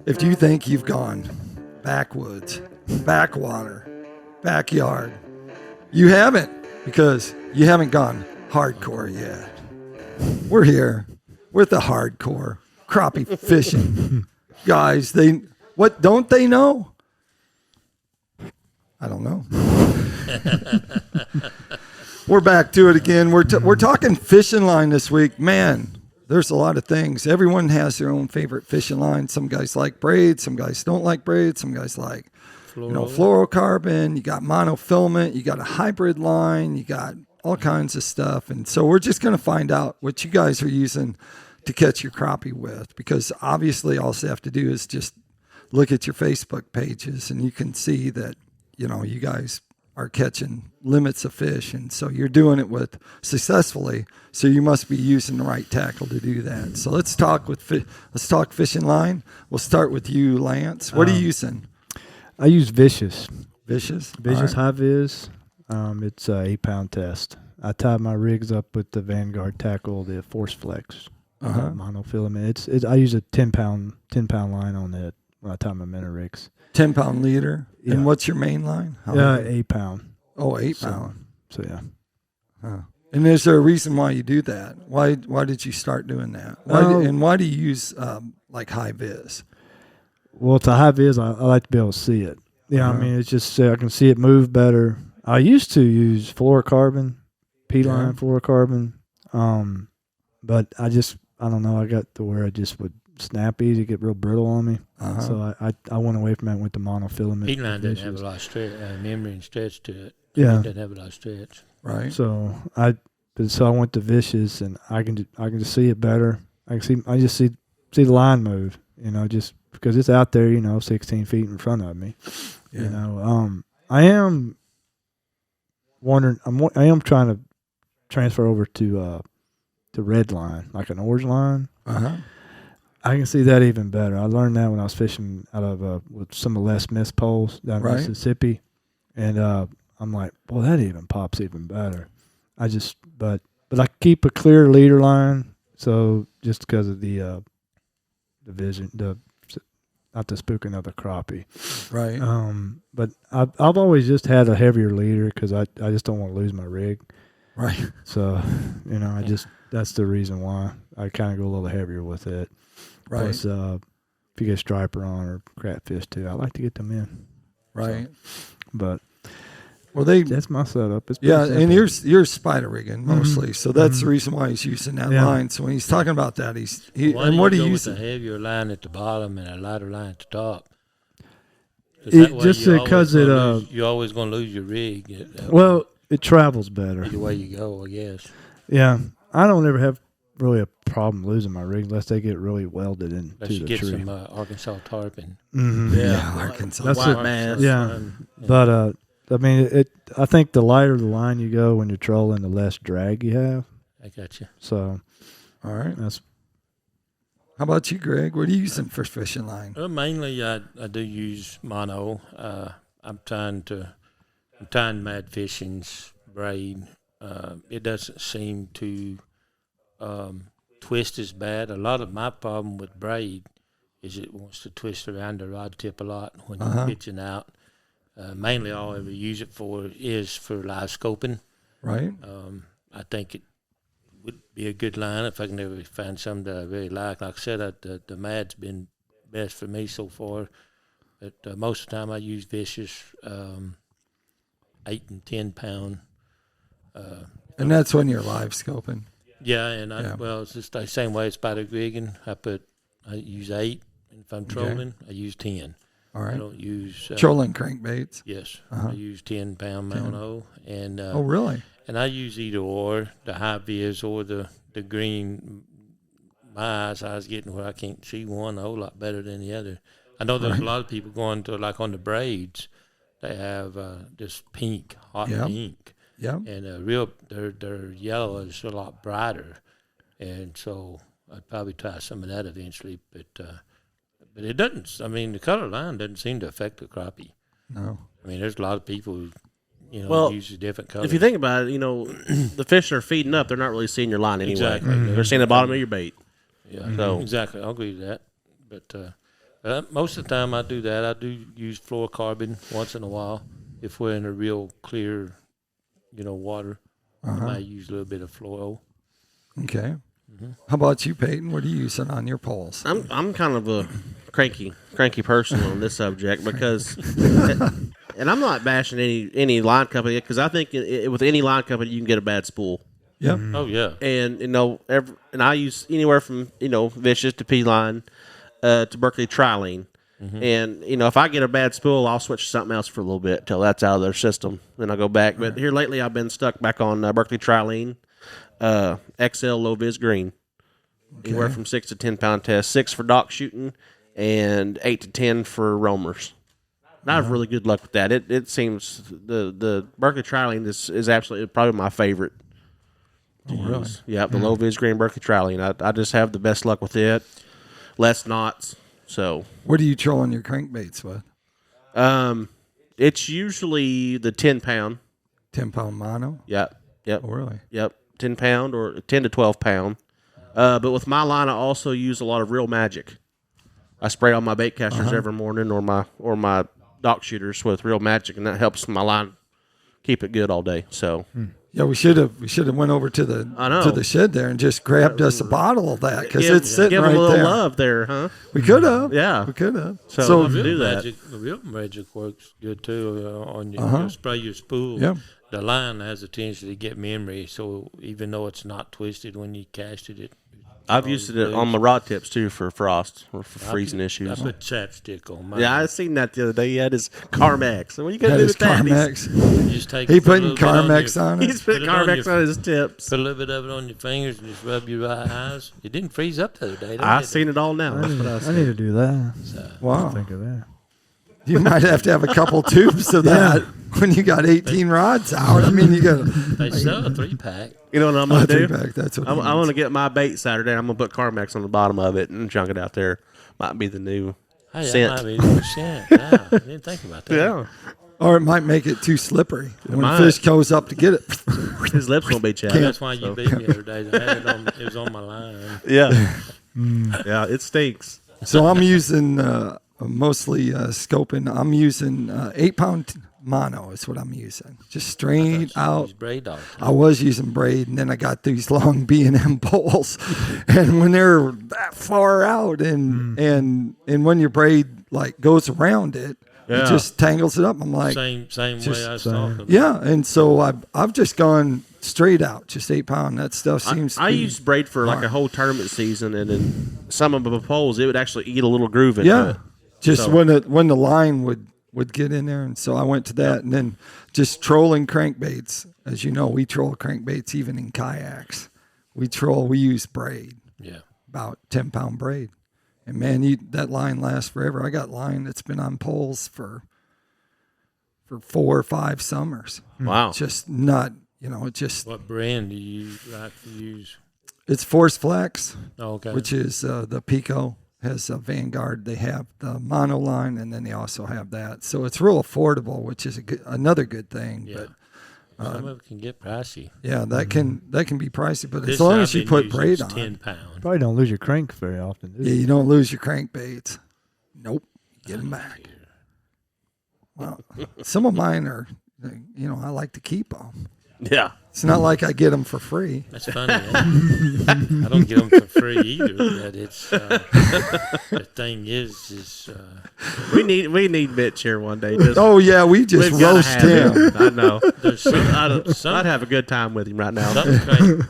If you think you've gone backwoods, backwater, backyard, you haven't, because you haven't gone hardcore yet. We're here with the hardcore crappie fishing guys. What don't they know? I don't know. We're back to it again. We're talking fishing line this week. Man, there's a lot of things. Everyone has their own favorite fishing line. Some guys like braid. Some guys don't like braid. Some guys like fluorocarbon. You got monofilament. You got a hybrid line. You got all kinds of stuff. And so we're just going to find out what you guys are using to catch your crappie with, because obviously all you have to do is just look at your Facebook pages and you can see that, you know, you guys are catching limits of fish, and so you're doing it with successfully. So you must be using the right tackle to do that. So let's talk fishing line. We'll start with you, Lance. What are you using? I use Vicious. Vicious Right. High Vis. It's a 8-pound test. I tie my rigs up with the Vanguard tackle, the Force Flex monofilament. I use a 10-pound line on that when I tie my minnow rigs. 10-pound leader. Yeah. And what's your main line? 8-pound. Oh, 8-pound. So yeah. Huh. And is there a reason why you do that? Why did you start doing that? Why do you use like high vis? Well, to high vis, I like to be able to see it. Yeah, I mean, it's just I can see it move better. I used to use fluorocarbon, P-line fluorocarbon, but I don't know. I got to where I just would snap easy, get real brittle on me. So I went away from that and went to monofilament. P-line doesn't have a lot of stretch, memory and stretch to it. Yeah. It doesn't have a lot of stretch. Right. So I went to Vicious, and I can just see it better. I just see the line move, you know, just because it's out there, you know, 16 feet in front of me. Yeah. You know, I am wondering. I am trying to transfer over to red line, like an orange line. I can see that even better. I learned that when I was fishing out of with some of Les Smith's poles down in Mississippi, and I'm like, boy, that even pops even better. But I keep a clear leader line, so just because of the vision, not the spooking of the crappie, right? But I've always just had a heavier leader because I just don't want to lose my rig, right? So, you know, that's the reason why I kind of go a little heavier with it. Right. Plus, if you get striper on or crapfish too, I like to get them in. Right. So, but that's my setup. It's yeah, simple. and you're spider rigging mostly, so that's the reason why he's using that line. So when he's talking about that, what do you use? With a heavier line at the bottom and a lighter line at the top. You're always going to lose your rig. Well, it travels better. Either way you go, I guess. Yeah, I don't ever have really a problem losing my rig unless they get really welded into the tree. Unless you get some Arkansas tarpon. Yeah, Arkansas. That's it, man. Yeah, but I mean, I think the lighter the line you go when you're trolling, the less drag you have. I got you. So, all right. How about you, Greg? What are you using for fishing line? Mainly, I do use mono. I'm tying Mad Fishing's braid. It doesn't seem to twist as bad. A lot of my problem with braid is it wants to twist around the rod tip a lot when you're pitching out. Mainly all I ever use it for is for live scoping. Right. I think it would be a good line if I can ever find something that I really like. Like I said, the Mad's been best for me so far. But most of the time I use Vicious 8 and 10 pound. And that's when you're live scoping. Yeah, and it's just the same way as spider rigging. I use 8, and if I'm trolling, I use 10. All right. I don't use trolling crankbaits. Yes, I use 10-pound mono, and oh really? And I use either or, the high vis or the green. My eyes getting where I can't see one a whole lot better than the other. I know there's a lot of people going to, like on the braids, they have this pink, hot pink. Yeah. And their yellow is a lot brighter, and so I'd probably try some of that eventually. But it doesn't. I mean, the color line doesn't seem to affect the crappie. No. I mean, there's a lot of people who, use a different color. If you think about it, the fish are feeding up. They're not really seeing your line anyway. Exactly. They're seeing the bottom of your bait. Yeah, So- exactly. I'll agree with that. But most of the time I do that. I do use fluorocarbon once in a while. If we're in a real clear, water, I might use a little bit of fluoro. Okay. How about you, Peyton? What are you using on your poles? I'm kind of a cranky person on this subject because, and I'm not bashing any line company because I think with any line company you can get a bad spool. Yep. Oh yeah. And and I use anywhere from Vicious to P-Line to Berkeley Trilene. And if I get a bad spool, I'll switch to something else for a little bit till that's out of their system. Then I'll go back. But here lately, I've been stuck back on Berkeley Trilene, XL low vis green, anywhere from 6 to 10 pound test, 6 for dock shooting, and 8 to 10 for roamers. And I have really good luck with that. It seems the Berkeley Trilene is absolutely probably my favorite. Really? Yeah, the low vis green Berkeley Trilene. I just have the best luck with it. Less knots. So What are you trolling your crankbaits with? it's usually the 10 pound. 10-pound mono? Yep. Oh, really? Yep. 10 pound or 10 to 12 pound. But with my line, I also use a lot of Real Magic. I spray on my bait casters every morning or my dock shooters with Real Magic, and that helps my line keep it good all day. So Yeah, we should have went over to the shed there and just grabbed us a bottle of that because it's sitting give right them a little there. love there, huh? We could have. Yeah. we could have. So The do that. Real magic works good too. On your you spray your spool. Yeah. The line has a tendency to get memory, so even though it's not twisted when you cast it, I've used it on my rod tips too for frost or for freezing I issues. put chapstick on mine. Yeah, I seen that the other day. He had his Carmex. So what are you gonna Had do his with that? Carmex. You just take He put a putting little bit on Carmex your- on it. He's put Put it on Carmex your- on his tips. Put a little bit of it on your fingers and just rub your eyes. It didn't freeze up the other day. I seen it all now. I That's what I need, was I need to do that. Wow. Think of that. You might have to have a couple tubes of that when you got 18 rods out. I mean, you got They sell a 3-pack. You know what I'm a gonna do? three-pack. That's what I'm he going needs. to get my bait Saturday. I'm going to put Carmex on the bottom of it and chunk it out there. Might be the new Hey, scent. that might be a new scent. Yeah, I didn't think about that. Yeah. Or it might make it too slippery. When might. fish goes up to get it. His lips going to be chapped. That's why you beat me the other day. I had it was on my line. Yeah. Yeah, it stinks. So I'm using mostly scoping. I'm using 8-pound mono is what I'm using. Just straight out. Use braid dog. I was using braid, and then I got these long B&M poles, and when they're that far out, and when your braid like goes around it, Yeah. it just tangles it up. I'm like, Same just way I was talking about. yeah, and so I've just gone straight out, just 8-pound. That stuff seems. I to be used braid for like a whole tournament season, and then some of the poles, it would actually eat a little groove into yeah, it. just So- when the line would get in there, and so I went to that, and then just trolling crankbaits. As you know, we troll crankbaits even in kayaks. We use braid, Yeah. about 10-pound braid, and man, that line lasts forever. I got line that's been on poles for 4 or 5 summers. Wow. Just not, it just What brand do you like to use? it's Force Flex, Oh, okay. which is the Pico. Has a Vanguard. They have the mono line, and then they also have that. So it's real affordable, which is another good thing. Yeah. But Some of it can get pricey. yeah, that can be pricey. But This as long I've as you been put using braid is on, 10 pound. Probably don't lose your crank very often. Do yeah, you? you don't lose your crankbaits. Nope, get them back. Well, some of mine are, I like to keep them. Yeah. It's not like I get them for free. That's funny. I don't get them for free either. But it's the thing is We need Mitch here one day. Just, Oh yeah, we just we've gotta roast have him. I know. there's some I'd have a good time with him right now.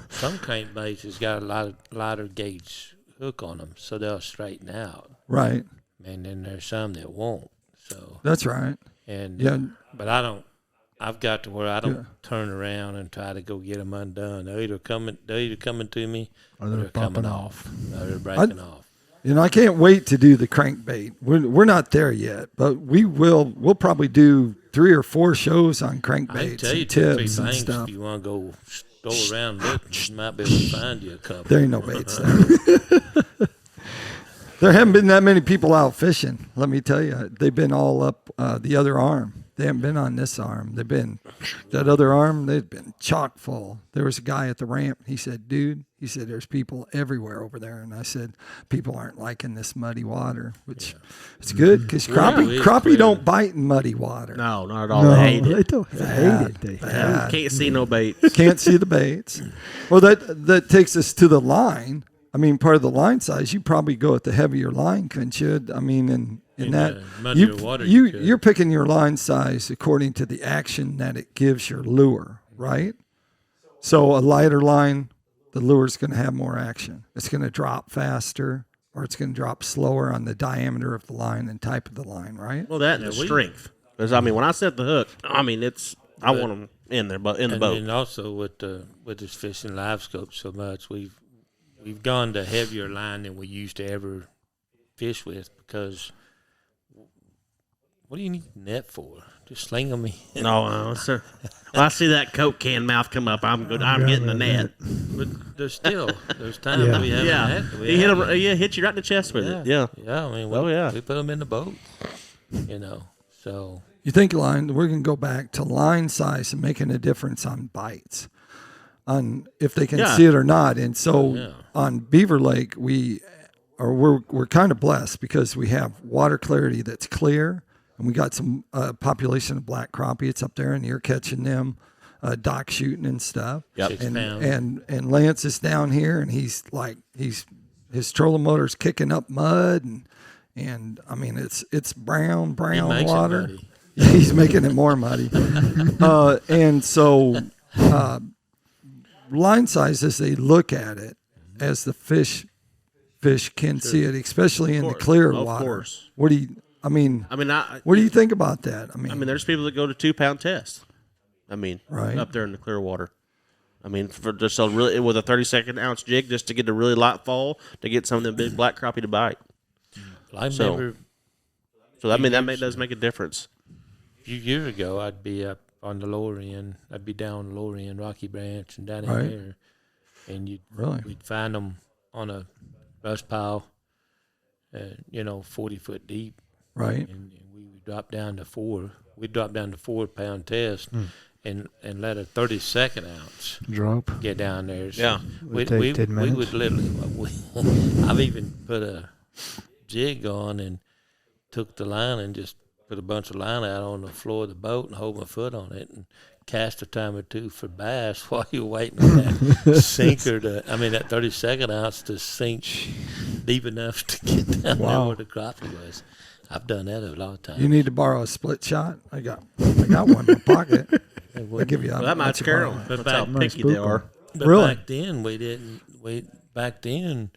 some crankbaits has got a lot of lighter gauge hook on them, so they'll straighten out. Right, And then there's some that won't. So that's right. and Yeah, but I don't. I've got to where I don't turn around and try to go get them undone. They're either coming to me, or they're coming popping off. Or they're breaking off. I can't wait to do the crankbait. We're not there yet, but we'll probably do 3 or 4 shows on I can crankbaits tell you and 2 or 3 tips and things stuff. if you want to go stroll around looking. You might be able to find you a couple. There ain't no baits there. There haven't been that many people out fishing. Let me tell you, they've been all up the other arm. They haven't been on this arm. They've been that other arm. They've been chock full. There was a guy at the ramp. He said, "Dude," he said, "there's people everywhere over there." And I said, "People aren't liking this muddy water," which it's good because crappie don't bite in muddy water. No, not at all. They hate it. They hate it. They Bad. Can't see no bait. Can't see the baits. Well, that takes us to the line. I mean, part of the line size, you probably go with the heavier line, couldn't you? I mean, in that muddier water, you're picking your line size according to the action that it gives your lure, right? So a lighter line, the lure's going to have more action. It's going to drop faster, or it's going to drop slower on the diameter of the line and type of the line, right? Well, that and the strength. Because I mean, when I set the hook, I mean I want them in there, but in the boat. And also with this fishing live scope so much, we've gone to heavier line than we used to ever fish with, because what do you need a net for? Just sling them in. No, sir. When I see that Coke can mouth come up, I'm good. I'm getting the net. But there's times we haven't had. He hit him. Yeah, hit you right in the chest with it. Yeah. Yeah, I mean, we put them in the boat, so. You think line, we're going to go back to line size and making a difference on bites, on if they can see it or not. And so on Beaver Lake, we're kind of blessed because we have water clarity that's clear, and we got some population of black crappie. It's up there, and you're catching them, dock shooting and stuff. Yep. 6 pounds. And Lance is down here, and his trolling motor's kicking up mud, and I mean it's brown water. He's making it more muddy. And so line size, as they look at it, as the fish can see it, especially in the clear water. Course. What do you? I mean, what do you think about that? I mean, there's people that go to 2-pound tests. I mean, right up there in the clear water. I mean, for just a really with a 32nd ounce jig, just to get a really light fall to get some of them big black crappie to bite. So that does make a difference. A few years ago, I'd be up on the lower end. I'd be down the lower end, Rocky Branch, and down in there, and we'd find them on a brush pile, 40 foot deep. Right. And we would drop down to 4. We'd drop down to 4-pound test and let a 32nd ounce drop get down there. So yeah. we 10 minutes. would literally, I've even put a jig on and took the line and just put a bunch of line out on the floor of the boat and hold my foot on it and cast a time or two for bass while you're waiting on that sinker that 32nd ounce to sink deep enough to get down there where the crappie was. I've done that a lot of times. you need to borrow a split shot. I got one in my pocket. I'll give you. That might scare them. That's how picky they are. But Really? back then we didn't. Back then,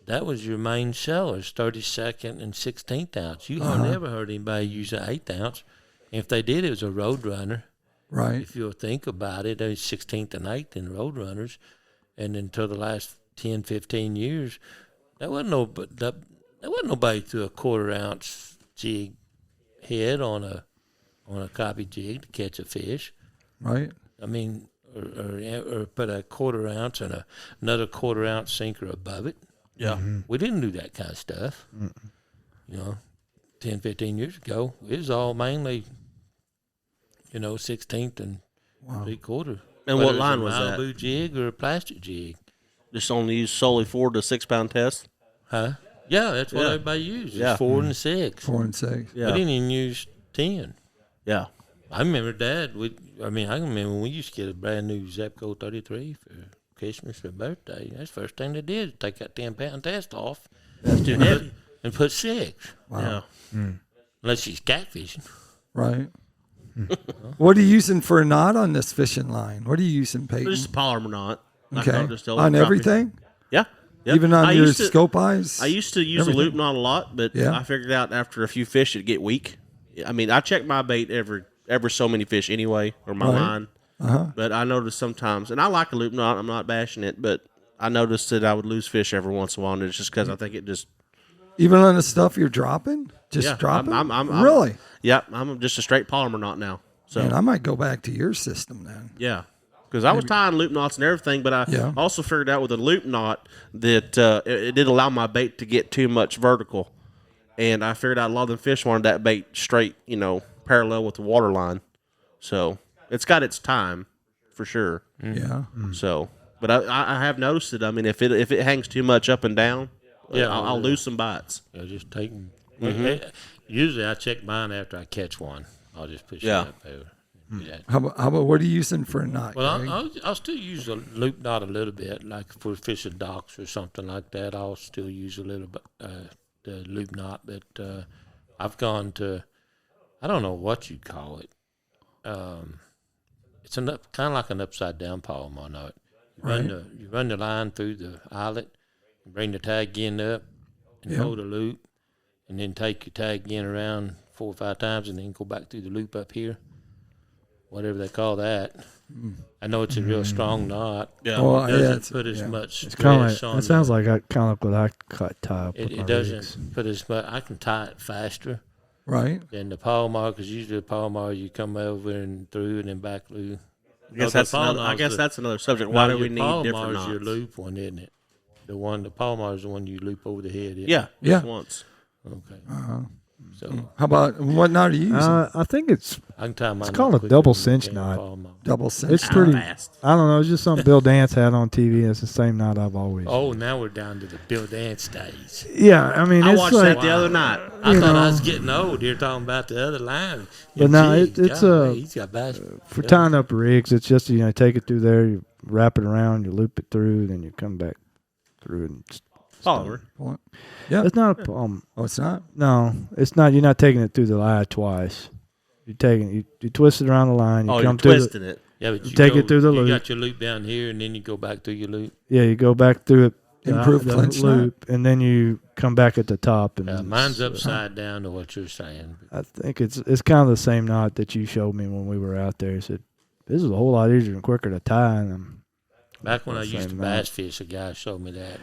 that was your main sellers, 32nd and 16th ounce. You hardly ever heard anybody use an 8th ounce. And if they did, it was a road runner. Right. If you'll think about it, they was 16th and 8th in road runners. And until the last 10, 15 years, there wasn't nobody threw a 1/4 ounce jig head on a crappie jig to catch a fish. Right. I mean, or put a 1/4 ounce and another 1/4 ounce sinker above it. Yeah. Mm-hmm. We didn't do that kind of stuff. 10, 15 years ago, it was all mainly, 16th and 3/4. And what line was that? Malibu jig or a plastic jig. Just only use solely 4 to 6 pound test. Huh? Yeah, that's what everybody used. Yeah. 4 and 6. 4 and 6. Yeah. We didn't even use 10. Yeah. I remember Dad. I remember when we used to get a brand new Zepco 33 for Christmas or birthday. That's the first thing they did, is take that 10-pound test off. That's too heavy. And put 6. Wow. Yeah. Unless she's catfishing. Right. What are you using for a knot on this fishing line? What are you using, Payton? Just a polymer knot. Okay. On everything? Yeah. Yep. Even on your scope eyes? I used to use a loop knot a lot, but I figured out after a few fish it'd get weak. I mean, I check my bait every so many fish anyway, or my line. But I noticed sometimes, and I like a loop knot, I'm not bashing it, but I noticed that I would lose fish every once in a while, and it's just because I think it just... Even on the stuff you're dropping? Dropping? Really? Yeah, I'm just a straight polymer knot now. So Man, I might go back to your system then. Yeah. Because I was tying loop knots and everything, but I also figured out with a loop knot that it did allow my bait to get too much vertical. And I figured out a lot of the fish wanted that bait straight, parallel with the water line. So it's got its time for sure. Yeah. So, but I have noticed it. I mean, if it hangs too much up and down, Yeah, I'll lose some bites. Yeah, just take them. Usually I check mine after I catch one. I'll just push it up over. Yeah. How about what are you using for a knot? Well, Greg? I'll still use a loop knot a little bit, like for fishing docks or something like that. I'll still use a little bit the loop knot, but I've gone to, I don't know what you call it. It's kind of like an upside down Palomar knot. You run the line through the eyelet, bring the tag end up, and hold the loop, and then take your tag end around 4 or 5 times, and then go back through the loop up here. Whatever they call that. I know it's a real strong knot. Yeah. Well, It doesn't put as much It's kind of stress like on it sounds like I kind of like what I tie up. with my it doesn't rigs. put as much. I can tie it faster Right. than the Palomar, because usually the Palomar you come over and through and then back through. I guess that's another subject. Why do we need different Palomar's knots? your loop one, isn't it? The Palomar is the one you loop over the head. Isn't Yeah. Yeah. Just once. it? Okay. So How about what knot are you using? I think it's I can tie mine. called up a quicker double than cinch the knot. Palomar. Double cinch. it's pretty. Fast. I don't know. It's just something Bill Dance had on TV. It's the same knot I've always. Oh, now we're down to the Bill Dance stage. Yeah, I mean, I it's watched like, that the other night. I thought I was getting old. You're talking about the other line. But no, Gee, it's golly, he's got bass. for tying up rigs. It's just take it through there, you wrap it around, you loop it through, then you come back through and. Palmer. Yeah. It's not a Oh, it's not. No, it's not. You're not taking it through the eye twice. You're taking you twist it around the line. You Oh, come you're through twisting it. Yeah, but you take it through the you loop. got your loop down here, and then you go back through your loop. Yeah, you go back through it. Improve the clinch loop, and then you come back at the top. And Mine's upside down to what you're saying. I think it's kind of the same knot that you showed me when we were out there. He said this is a whole lot easier and quicker to tie. And Back when I Same used to knot. bass fish, a guy showed me that.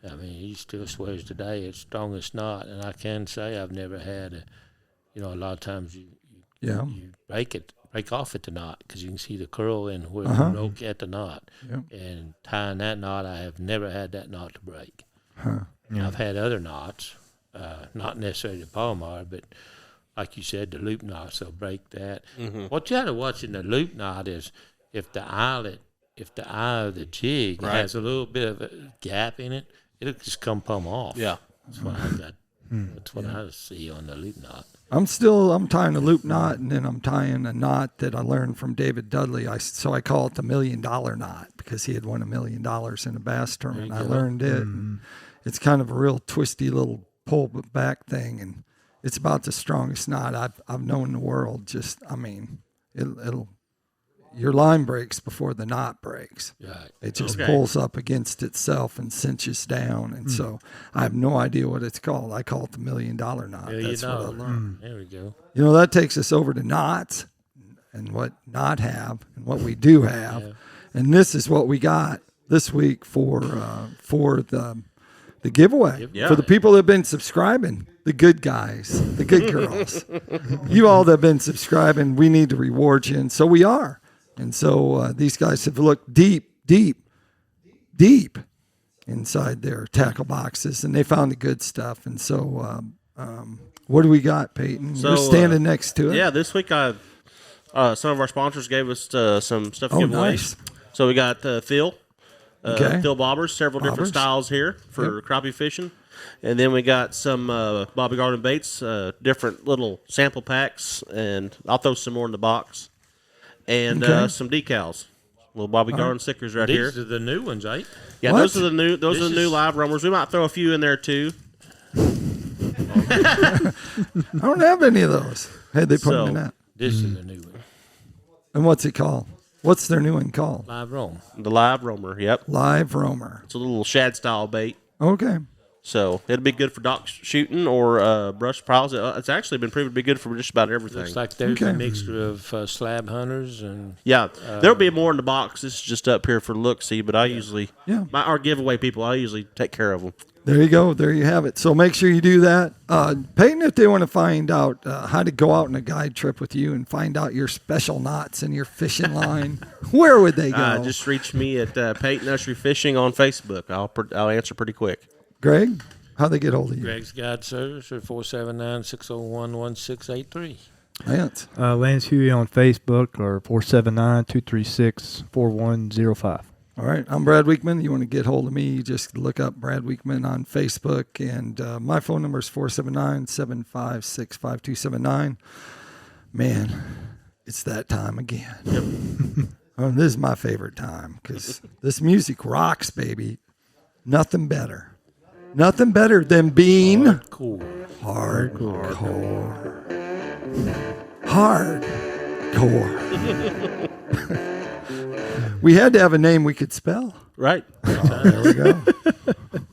And he still swears today it's strongest knot. And I can say I've never had a lot of times you break off at the knot because you can see the curl and where the rope at the knot. Yeah. And tying that knot, I have never had that knot to break. Huh. Yeah. I've had other knots, not necessarily the Palomar, but like you said, the loop knots, they'll break that. Mm-hmm. What you got to watch in the loop knot is if the eye of the jig has a little bit of a gap in it, it'll just come off. Yeah. That's what I got. That's what I see on the loop knot. I'm tying a loop knot, and then I'm tying a knot that I learned from David Dudley. So I call it the $1 million knot because he had won $1 million in a bass tournament. I learned it. And it's kind of a real twisty little pull back thing, and it's about the strongest knot I've known in the world. Just, it'll your line breaks before the knot breaks. Right. It just pulls up against itself and cinches down. And so I have no idea what it's called. I call it the $1 million knot. That's what I learned. There we go. That takes us over to knots and what not have and what we do have. Yeah. And this is what we got this week for the giveaway. Yeah. For the people that have been subscribing, the good guys, the good girls. You all that have been subscribing, we need to reward you. And so we are. And so these guys have looked deep inside their tackle boxes, and they found the good stuff. And so what do we got, Peyton? So, You're standing next to it. Yeah, this week some of our sponsors gave us some stuff to Oh, give away. nice. So we got Phil. Okay. Phil bobbers, several different Bobbers. styles here for crappie fishing. And then we got some Bobby Garden baits, different little sample packs, and I'll throw some more in the box. And Okay. some decals, little Bobby Garden stickers right These here. are the new ones, right? Yeah, What? those are the new This is- live roamers. We might throw a few in there too. I don't have any of those. Hey, they put them in So- that. This is the new one. And what's it called? What's their new one called? Live roam. The live roamer. Yep, Live Roamer. it's a little shad style bait. Okay. So it'll be good for dock shooting or brush piles. It's actually been proven to be good for just about everything. Looks like there's Okay. a mixture of slab hunters and Yeah, there'll be more in the box. This is just up here for look see, but I usually our giveaway people, I usually take care of them. There you go. There you have it. So make sure you do that. Peyton, if they want to find out how to go out on a guide trip with you and find out your special knots and your fishing line, where would they go? Just reach me at Payton Usrey Fishing on Facebook. I'll answer pretty quick. Greg, how they get hold of you? Greg's Guide Service or 479-601-1683. Lance. Lance Hughey on Facebook or 479-236-4105. All right. I'm Brad Wiegmann. You want to get hold of me, you just look up Brad Wiegmann on Facebook. And my phone number is 479-756-5279. Man, it's that time again. Oh, this is my favorite time because this music rocks, baby. Nothing better. Nothing better than being hardcore. We had to have a name we could spell. Right. Oh, there we go.